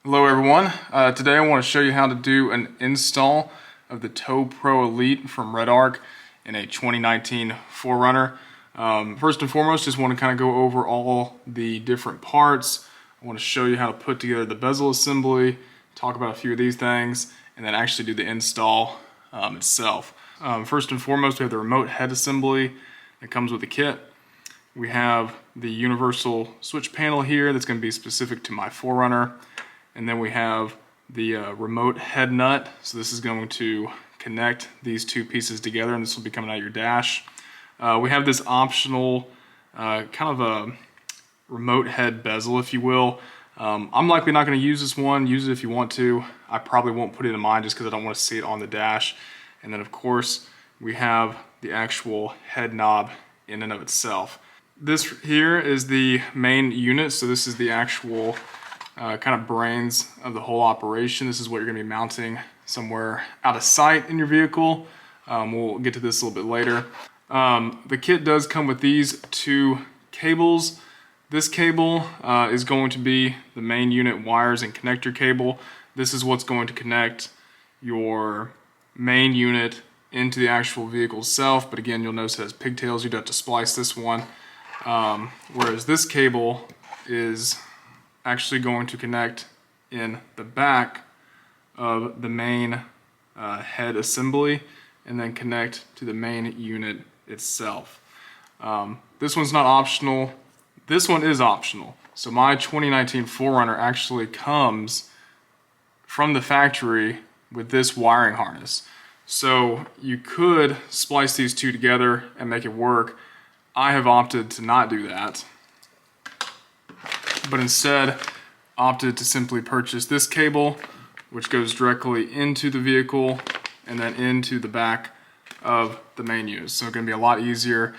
Hello everyone, today I want to show you how to do an install of the Tow Pro Elite from REDARC in a 2019 4Runner. First and foremost, just want to kind of go over all the different parts. I want to show you how to put together the bezel assembly, talk about a few of these things, and then actually do the install itself. First and foremost, we have the remote head assembly that comes with the kit. We have the universal switch panel here that's going to be specific to my 4Runner. And then we have the remote head nut. So this is going to connect these two pieces together, and this will be coming out of your dash. We have this optional kind of a remote head bezel, if you will. I'm likely not going to use this one. Use it if you want to. I probably won't put it in mine just because I don't want to see it on the dash. And then of course we have the actual head knob in and of itself. This here is the main unit. So this is the actual kind of brains of the whole operation. This is what you're going to be mounting somewhere out of sight in your vehicle. We'll get to this a little bit later. The kit does come with these two cables. This cable is going to be the main unit wires and connector cable. This is what's going to connect your main unit into the actual vehicle itself, but again, you'll notice it has pigtails. You'd have to splice this one, whereas this cable is actually going to connect in the back of the main head assembly and then connect to the main unit itself. This one's not optional. This one is optional. So my 2019 4Runner actually comes from the factory with this wiring harness. So you could splice these two together and make it work. I have opted to not do that, but instead opted to simply purchase this cable, which goes directly into the vehicle and then into the back of the main unit. So it's going to be a lot easier.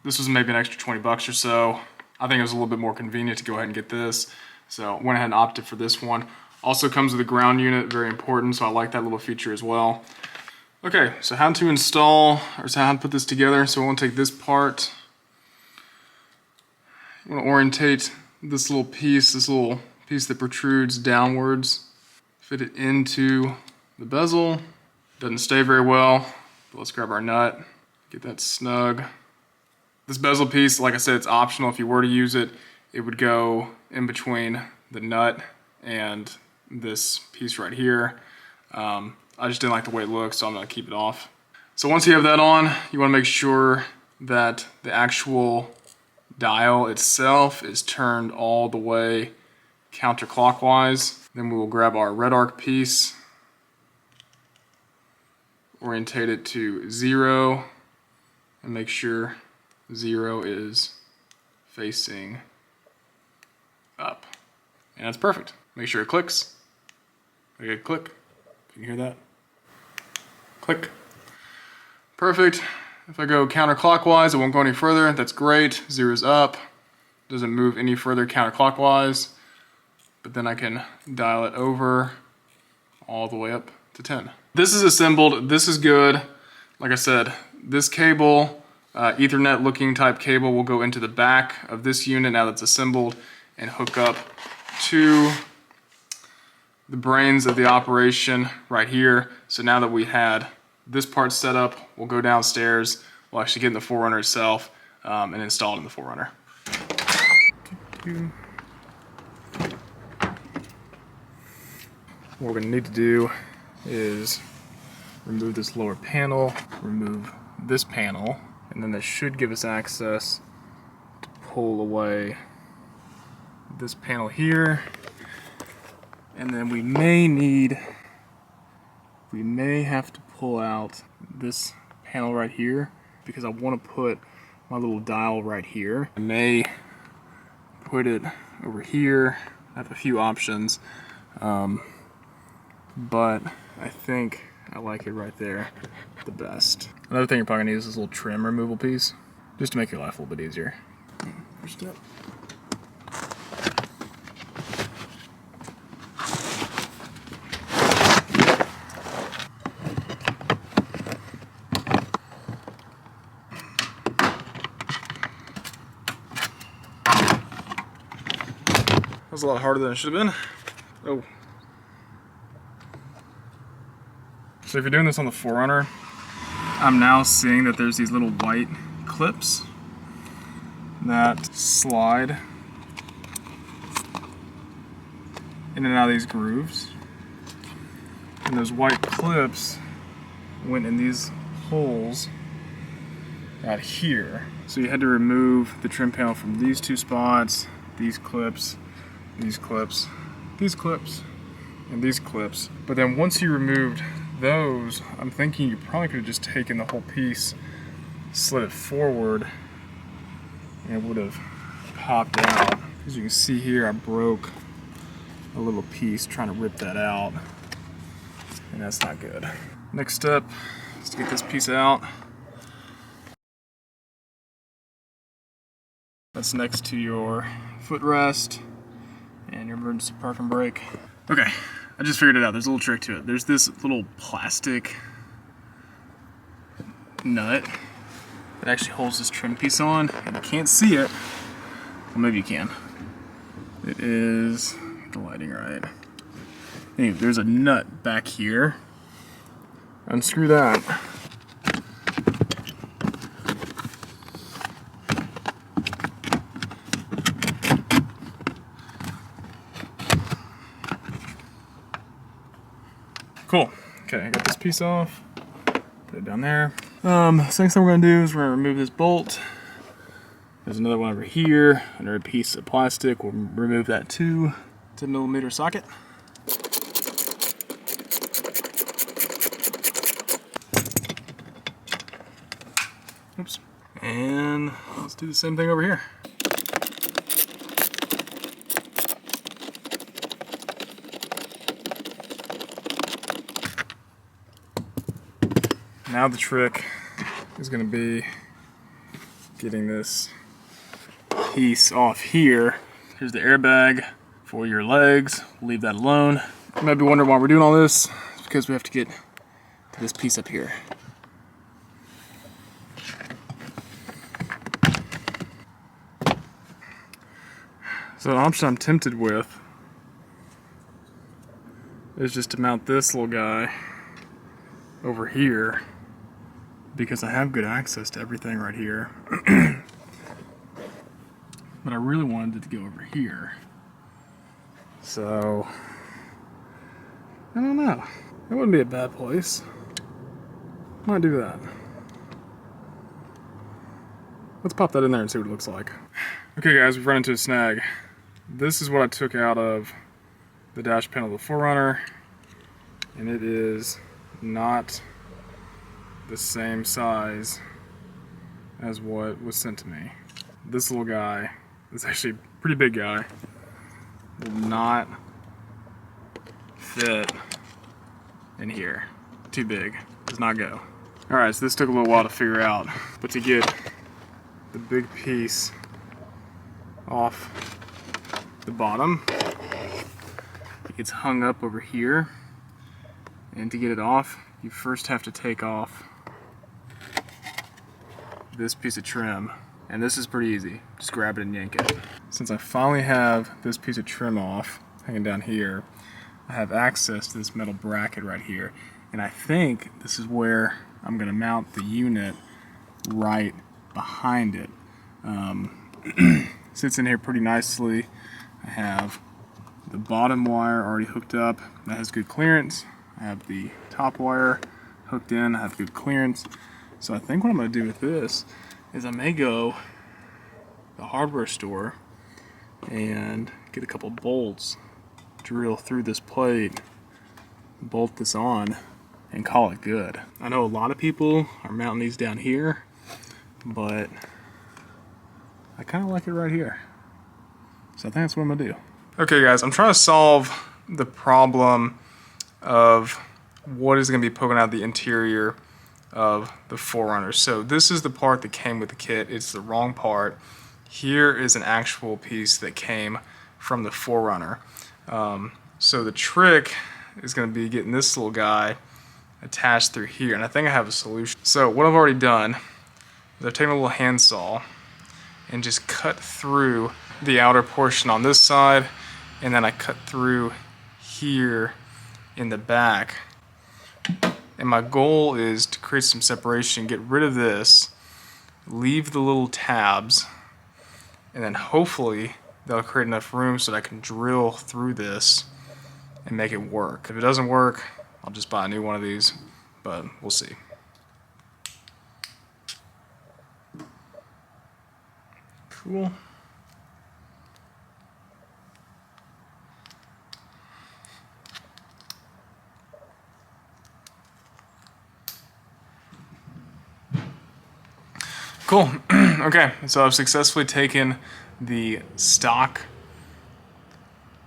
This was maybe an extra 20 bucks or so. I think it was a little bit more convenient to go ahead and get this. So went ahead and opted for this one. Also comes with a ground unit, very important, so I like that little feature as well. Okay, so how to install, or how to put this together. So I want to take this part. I want to orientate this little piece that protrudes downwards, fit it into the bezel. Doesn't stay very well, but let's grab our nut, get that snug. This bezel piece, like I said, it's optional. If you were to use it, it would go in between the nut and this piece right here. I just didn't like the way it looks, so I'm gonna keep it off. So once you have that on, you wanna make sure that the actual dial itself is turned all the way counterclockwise. Then we will grab our REDARC piece, orientate it to 0, and make sure 0 is facing up. And that's perfect. Make sure it clicks. Okay, click. Can you hear that? Click. Perfect. If I go counterclockwise, it won't go any further. That's great. 0's up. Doesn't move any further counterclockwise. But then I can dial it over all the way up to 10. This is assembled. This is good. Like I said, this cable, Ethernet looking type cable, will go into the back of this unit now that's assembled and hook up to the brains of the operation right here. So now that we had this part set up, we'll go downstairs, we'll actually get in the 4Runner itself and install it in the 4Runner. What we're gonna need to do is remove this lower panel, remove this panel, and then that should give us access to pull away this panel here. And then we may have to pull out this panel right here because I want to put my little dial right here. I may put it over here. I have a few options, but I think I like it right there the best. Another thing you're probably gonna need is this little trim removal piece, just to make your life a little bit easier. First up. was a lot harder than it should have been. Oh. So if you're doing this on the 4Runner, I'm now seeing that there's these little white clips that slide in and out of these grooves. And those white clips went in these holes out here. So you had to remove the trim panel from these two spots, these clips, these clips, these clips, and these clips. But then once you removed those, I'm thinking you probably could have just taken the whole piece, slid it forward, and it would have popped out. As you can see here, I broke a little piece trying to rip that out, and that's not good. Next step is to get this piece out. That's next to your footrest and your emergency parking brake. Okay, I just figured it out. There's a little trick to it. There's this little plastic nut that actually holds this trim piece on, and you can't see it. Well, maybe you can. It is, get the lighting right. Anyway, there's a nut back here. Unscrew that. Cool. Okay, I got this piece off. Put it down there. The next thing we're gonna do is we're gonna remove this bolt. There's another one over here under a piece of plastic. We'll remove that too. 10mm socket. Oops. And let's do the same thing over here. Now the trick is going to be getting this piece off here. Here's the airbag for your legs. We'll leave that alone. You might be wondering why we're doing all this. It's because we have to get to this piece up here. So the option I'm tempted with is just to mount this little guy over here, because I have good access to everything right here. But I really wanted it to go over here. So, I don't know. That wouldn't be a bad place. Might do that. Let's pop that in there and see what it looks like. Okay guys, we've run into a snag. This is what I took out of the dash panel of the 4Runner, and it is not the same size as what was sent to me. This little guy, it's actually a pretty big guy, will not fit in here. Too big, does not go. Alright, so this took a little while to figure out, but to get the big piece off the bottom, it gets hung up over here, and to get it off, you first have to take off this piece of trim, and this is pretty easy. Just grab it and yank it. Since I finally have this piece of trim off, hanging down here, I have access to this metal bracket right here, and I think this is where I'm going to mount the unit right behind it. Sits in here pretty nicely. I have the bottom wire already hooked up. That has good clearance. I have the top wire hooked in. I have good clearance. So I think what I'm going to do with this is I may go to the hardware store and get a couple bolts, drill through this plate, bolt this on, and call it good. I know a lot of people are mounting these down here, but I kind of like it right here. So I think that's what I'm going to do. Okay guys, I'm trying to solve the problem of what is going to be poking out the interior of the 4Runner. So this is the part that came with the kit. It's the wrong part. Here is an actual piece that came from the 4Runner. So the trick is going to be getting this little guy attached through here, and I think I have a solution. So what I've already done is I've taken a little handsaw and just cut through the outer portion on this side and then I cut through here in the back. And my goal is to create some separation, get rid of this, leave the little tabs, and then hopefully that'll create enough room so that I can drill through this and make it work. If it doesn't work, I'll just buy a new one of these, but we'll see. Cool. Cool. Okay, so I've successfully taken the stock,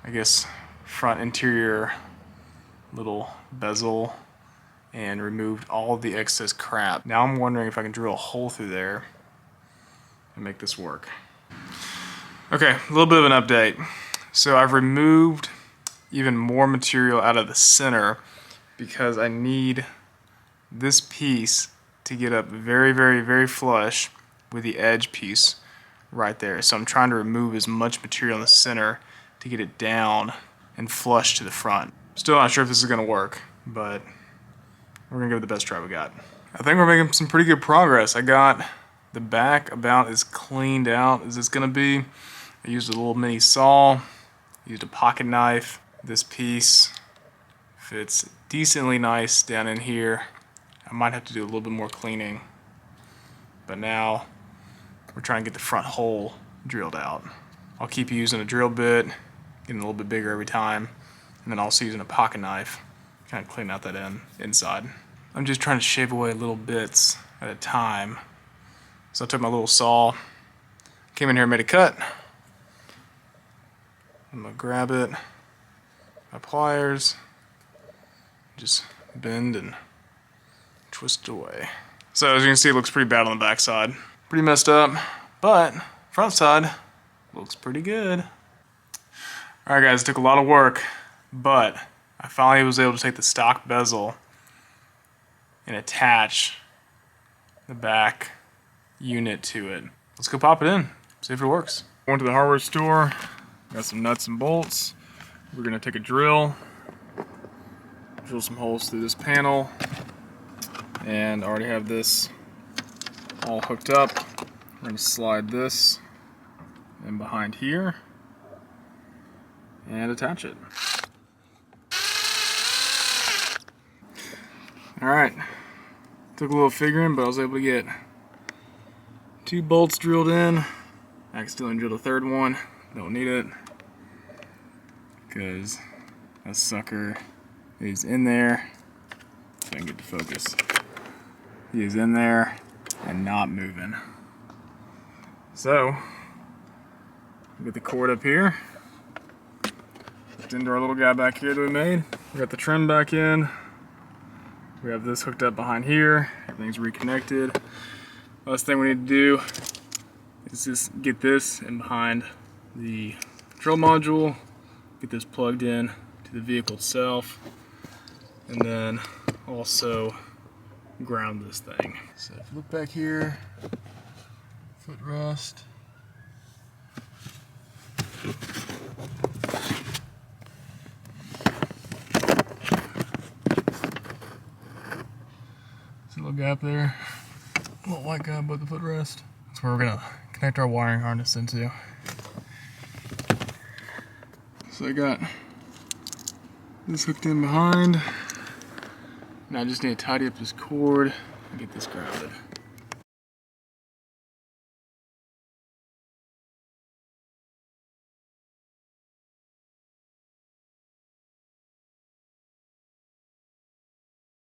I guess, front interior little bezel and removed all of the excess crap. Now I'm wondering if I can drill a hole through there and make this work. Okay, a little bit of an update. So I've removed even more material out of the center because I need this piece to get up very, very, very flush with the edge piece right there. So I'm trying to remove as much material in the center to get it down and flush to the front. Still not sure if this is gonna work, but we're gonna give it the best try we got. I think we're making some pretty good progress. I got the back about as cleaned out as it's gonna be. I used a little mini saw, used a pocket knife. This piece fits decently nice down in here. I might have to do a little bit more cleaning, but now we're trying to get the front hole drilled out. I'll keep using a drill bit, getting a little bit bigger every time, and then also using a pocket knife, kind of clean out that inside. I'm just trying to shave away little bits at a time. So I took my little saw, came in here and made a cut. I'm gonna grab it, my pliers, just bend and twist it away. So as you can see, it looks pretty bad on the back side. Pretty messed up, but front side looks pretty good. Alright guys, it took a lot of work, but I finally was able to take the stock bezel and attach the back unit to it. Let's go pop it in, see if it works. Went to the hardware store, got some nuts and bolts. We're gonna take a drill some holes through this panel, and I already have this all hooked up. We're gonna slide this in behind here and attach it. Alright, took a little figuring, but I was able to get 2 bolts drilled in. I accidentally drilled a third one, don't need it, because that sucker is in there. If I can get the focus. He is in there and not moving. So, get the cord up here, hooked into our little guy back here that we made. We got the trim back in. We have this hooked up behind here. Everything's reconnected. Last thing we need to do is just get this in behind the drill module, get this plugged in to the vehicle itself, and then also ground this thing. So if you look back here, footrest. See a little gap there, a little white guy above the footrest. That's where we're gonna connect our wiring harness into. So I got this hooked in behind. Now I just need to tidy up this cord and get this grounded.